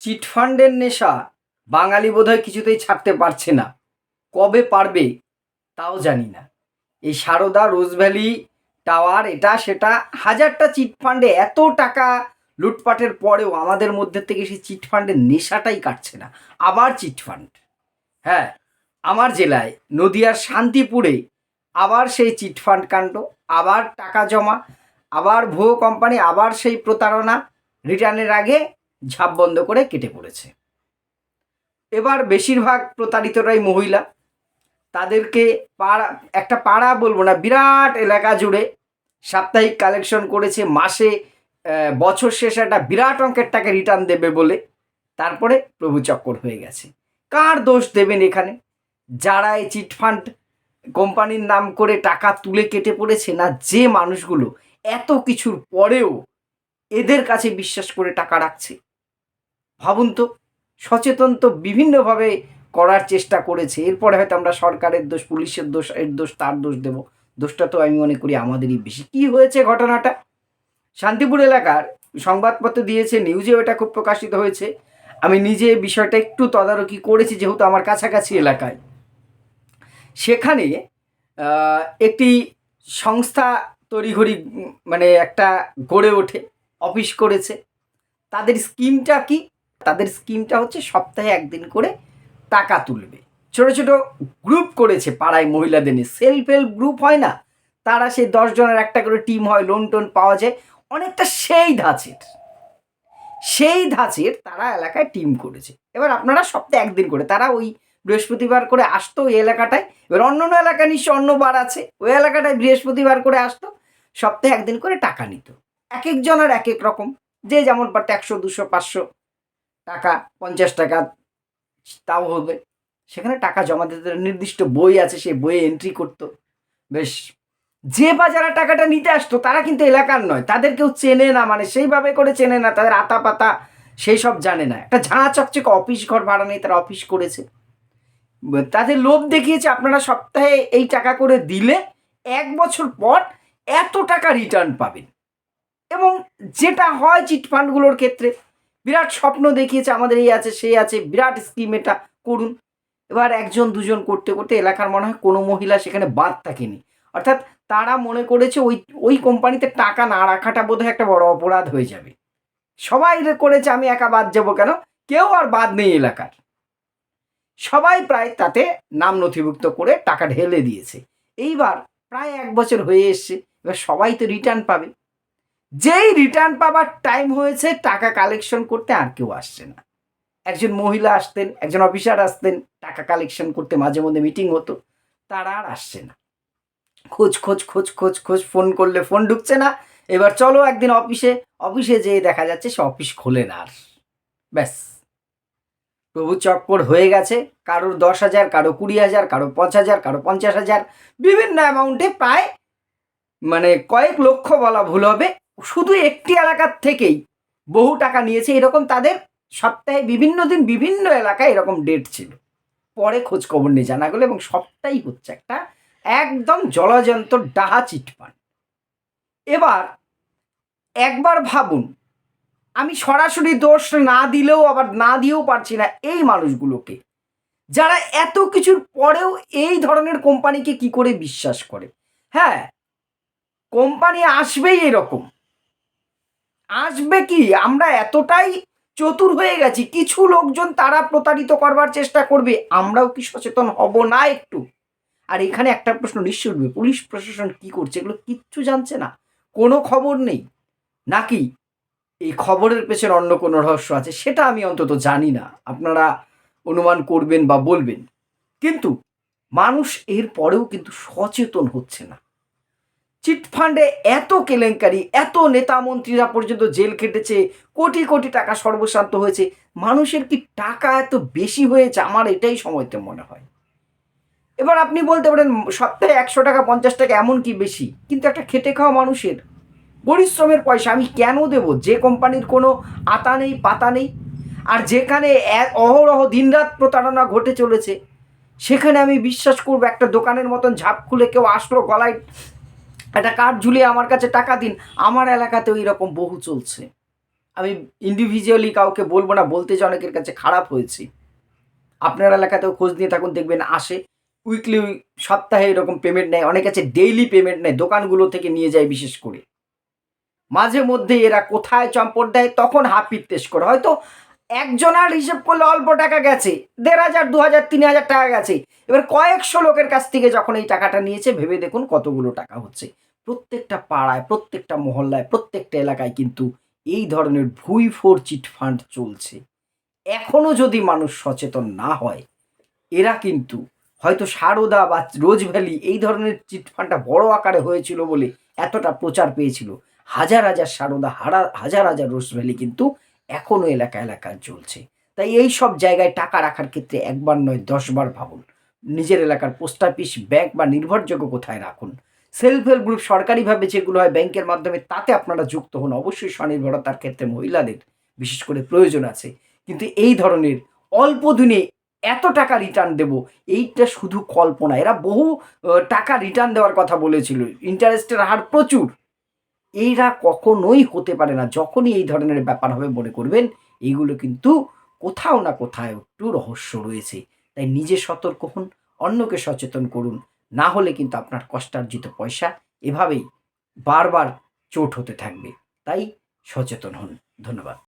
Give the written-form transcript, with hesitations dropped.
চিটফান্ডের নেশা বাঙালি বোধহয় কিছুতেই ছাড়তে পারছে না। কবে পারবে তাও জানি না। এই সারদা, রোজভ্যালি টাওয়ার, এটা সেটা হাজারটা চিটফান্ডে এত টাকা লুটপাটের পরেও আমাদের মধ্যে থেকে সেই চিটফান্ডের নেশাটাই কাটছে না। আবার চিটফান্ড। হ্যাঁ, আমার জেলায় নদিয়ার শান্তিপুরে আবার সেই চিটফান্ড কাণ্ড, আবার টাকা জমা, আবার ভুয়ো কোম্পানি, আবার সেই প্রতারণা। রিটার্নের আগে ঝাঁপ বন্ধ করে কেটে পড়েছে। এবার বেশিরভাগ প্রতারিতরাই মহিলা। তাদেরকে পাড়া, একটা পাড়া বলবো না, বিরাট এলাকা জুড়ে সাপ্তাহিক কালেকশন করেছে, মাসে বছর শেষে একটা বিরাট অঙ্কের টাকা রিটার্ন দেবে বলে তারপরে প্রভু চক্কর হয়ে গেছে। কার দোষ দেবেন এখানে? যারা এই চিটফান্ড কোম্পানির নাম করে টাকা তুলে কেটে পড়েছে না, যে মানুষগুলো এত কিছুর পরেও এদের কাছে বিশ্বাস করে টাকা রাখছে। ভাবুন তো, সচেতন তো বিভিন্নভাবে করার চেষ্টা করেছে, এরপরে হয়তো আমরা সরকারের দোষ, পুলিশের দোষ, এর দোষ, তার দোষ দেব। দোষটা তো আমি মনে করি আমাদেরই বেশি। কি হয়েছে ঘটনাটা? শান্তিপুর এলাকার সংবাদপত্র দিয়েছে, নিউজেও এটা খুব প্রকাশিত হয়েছে। আমি নিজে বিষয়টা একটু তদারকি করেছি যেহেতু আমার কাছাকাছি এলাকায়। সেখানে একটি সংস্থা তড়িঘড়ি মানে একটা গড়ে ওঠে, অফিস করেছে। তাদের স্কিমটা কি? তাদের স্কিমটা হচ্ছে সপ্তাহে একদিন করে টাকা তুলবে। ছোট ছোট গ্রুপ করেছে পাড়ায় মহিলাদের নিয়ে, সেলফ হেল্প গ্রুপ হয় না, তারা সেই 10 জনের একটা করে টিম হয়, লোন টোন পাওয়া যায়, অনেকটা সেই ধাঁচের তারা এলাকায় টিম করেছে। এবার আপনারা সপ্তাহে একদিন করে, তারা ওই বৃহস্পতিবার করে আসতো ওই এলাকাটায়। এবার অন্য অন্য এলাকা নিশ্চয় অন্য বার আছে, ওই এলাকাটায় বৃহস্পতিবার করে আসতো, সপ্তাহে একদিন করে টাকা নিত। এক একজনের এক এক রকম, যে যেমন পারত 100, 200, 500 টাকা, 50 টাকা তাও হবে। সেখানে টাকা জমা দিতে নির্দিষ্ট বই আছে, সেই বইয়ে এন্ট্রি করতো। বেশ, যে বা যারা টাকাটা নিতে আসতো তারা কিন্তু এলাকার নয়, তাদের কেউ চেনে না, মানে সেইভাবে করে চেনে না, তাদের আতা পাতা সেই সব জানে না। একটা ঝাঁ চকচকে অফিস ঘর ভাড়া নেই, তারা অফিস করেছে। তাদের লোভ দেখিয়েছে আপনারা সপ্তাহে এই টাকা করে দিলে 1 বছর পর এত টাকা রিটার্ন পাবেন। এবং যেটা হয় চিটফান্ডগুলোর ক্ষেত্রে, বিরাট স্বপ্ন দেখিয়েছে, আমাদের এই আছে সেই আছে, বিরাট স্কিম, এটা করুন। এবার একজন দুজন করতে করতে এলাকার মনে হয় কোনো মহিলা সেখানে বাদ থাকেনি। অর্থাৎ তারা মনে করেছে ওই ওই কোম্পানিতে টাকা না রাখাটা বোধহয় একটা বড় অপরাধ হয়ে যাবে। সবাই করেছে, আমি একা বাদ যাবো কেন? কেউ আর বাদ নেই এলাকার, সবাই প্রায় তাতে নাম নথিভুক্ত করে টাকা ঢেলে দিয়েছে। এইবার প্রায় 1 বছর হয়ে এসছে, এবার সবাই তো রিটার্ন পাবে। যেই রিটার্ন পাবার টাইম হয়েছে, টাকা কালেকশন করতে আর কেউ আসছে না। একজন মহিলা আসতেন, একজন অফিসার আসতেন টাকা কালেকশন করতে, মাঝে মধ্যে মিটিং হতো, তারা আর আসছে না। খোঁজ খোঁজ খোঁজ খোঁজ খোঁজ, ফোন করলে ফোন ঢুকছে না। এবার চলো একদিন অফিসে যেয়ে দেখা যাচ্ছে সে অফিস খোলে না আর। ব্যাস, প্রভু চক্কর হয়ে গেছে। কারোর 10,000, কারো 20,000, কারো 5,000, কারো 50,000, বিভিন্ন অ্যামাউন্টে, প্রায় মানে কয়েক লক্ষ বলা ভুল হবে, শুধু একটি এলাকার থেকেই বহু টাকা নিয়েছে। এরকম তাদের সপ্তাহে বিভিন্ন দিন বিভিন্ন এলাকায় এরকম ডেট ছিল। পরে খোঁজ খবর নিয়ে জানা গেলো, এবং সবটাই হচ্ছে একটা একদম জলজন্ত ডাহা চিটফান্ড। এবার একবার ভাবুন, আমি সরাসরি দোষ না দিলেও আবার না দিয়েও পারছি না এই মানুষগুলোকে, যারা এত কিছুর পরেও এই ধরনের কোম্পানিকে কি করে বিশ্বাস করে। হ্যাঁ, কোম্পানি আসবেই এরকম, আসবে কি, আমরা এতটাই চতুর হয়ে গেছি, কিছু লোকজন তারা প্রতারিত করবার চেষ্টা করবে, আমরাও কি সচেতন হব না একটু? আর এখানে একটা প্রশ্ন নিশ্চয় উঠবে, পুলিশ প্রশাসন কি করছে? এগুলো কিচ্ছু জানছে না, কোনো খবর নেই, নাকি এই খবরের পেছনে অন্য কোনো রহস্য আছে? সেটা আমি অন্তত জানি না, আপনারা অনুমান করবেন বা বলবেন। কিন্তু মানুষ এর পরেও কিন্তু সচেতন হচ্ছে না। চিটফান্ডে এত কেলেঙ্কারি, এত নেতা মন্ত্রীরা পর্যন্ত জেল খেটেছে, কোটি কোটি টাকা সর্বশান্ত হয়েছে, মানুষের কি টাকা এত বেশি হয়েছে? আমার এটাই সময়তে মনে হয়। এবার আপনি বলতে পারেন সপ্তাহে 100 টাকা, 50 টাকা এমন কি বেশি? কিন্তু একটা খেটে খাওয়া মানুষের পরিশ্রমের পয়সা আমি কেন দেব, যে কোম্পানির কোনো আতা নেই পাতা নেই, আর যেখানে অহরহ দিনরাত প্রতারণা ঘটে চলেছে, সেখানে আমি বিশ্বাস করবো একটা দোকানের মতন ঝাঁপ খুলে কেউ আসলো, গলায় একটা কার্ড ঝুলিয়ে আমার কাছে টাকা দিন। আমার এলাকাতেও এরকম বহু চলছে। আমি ইন্ডিভিজুয়ালি কাউকে বলবো না, বলতে যে অনেকের কাছে খারাপ হয়েছে। আপনার এলাকাতেও খোঁজ নিয়ে থাকুন, দেখবেন আসে উইকলি, সপ্তাহে এরকম পেমেন্ট নেয়, অনেক কাছে ডেইলি পেমেন্ট নেয়, দোকানগুলো থেকে নিয়ে যায় বিশেষ করে। মাঝে মধ্যে এরা কোথায় চম্পট দেয় তখন হাপিত্তেশ করে, হয়তো একজনার হিসেব করলে অল্প টাকা গেছে, ১,৫০০, ২,০০০, ৩,০০০ টাকা গেছে। এবার কয়েকশো লোকের কাছ থেকে যখন এই টাকাটা নিয়েছে, ভেবে দেখুন কতগুলো টাকা হচ্ছে। প্রত্যেকটা পাড়ায়, প্রত্যেকটা মহল্লায়, প্রত্যেকটা এলাকায় কিন্তু এই ধরনের ভুইফোর চিটফান্ড চলছে। এখনো যদি মানুষ সচেতন না হয়, এরা কিন্তু হয়তো সারদা বা রোজভ্যালি এই ধরনের চিটফান্ডটা বড় আকারে হয়েছিল বলে এতটা প্রচার পেয়েছিল। হাজার হাজার সারদা, হাজার হাজার রোজভ্যালি কিন্তু এখনো এলাকা এলাকায় চলছে। তাই এই সব জায়গায় টাকা রাখার ক্ষেত্রে একবার নয় ১০ বার ভাবুন। নিজের এলাকার পোস্ট অফিস, ব্যাংক বা নির্ভরযোগ্য কোথায় রাখুন। সেলফ হেল্প গ্রুপ সরকারিভাবে যেগুলো হয় ব্যাংকের মাধ্যমে, তাতে আপনারা যুক্ত হন। অবশ্যই স্বনির্ভরতার ক্ষেত্রে মহিলাদের বিশেষ করে প্রয়োজন আছে, কিন্তু এই ধরনের অল্প দিনে এত টাকা রিটার্ন দেব, এইটা শুধু কল্পনা। এরা বহু টাকা রিটার্ন দেওয়ার কথা বলেছিল, ইন্টারেস্টের হার প্রচুর। এইরা কখনোই হতে পারে না। যখনই এই ধরনের ব্যাপার হবে মনে করবেন এইগুলো কিন্তু কোথাও না কোথাও একটু রহস্য রয়েছে। তাই নিজে সতর্ক হন, অন্যকে সচেতন করুন। না হলে কিন্তু আপনার কষ্টার্জিত পয়সা এভাবেই বারবার চোট হতে থাকবে। তাই সচেতন হন। ধন্যবাদ।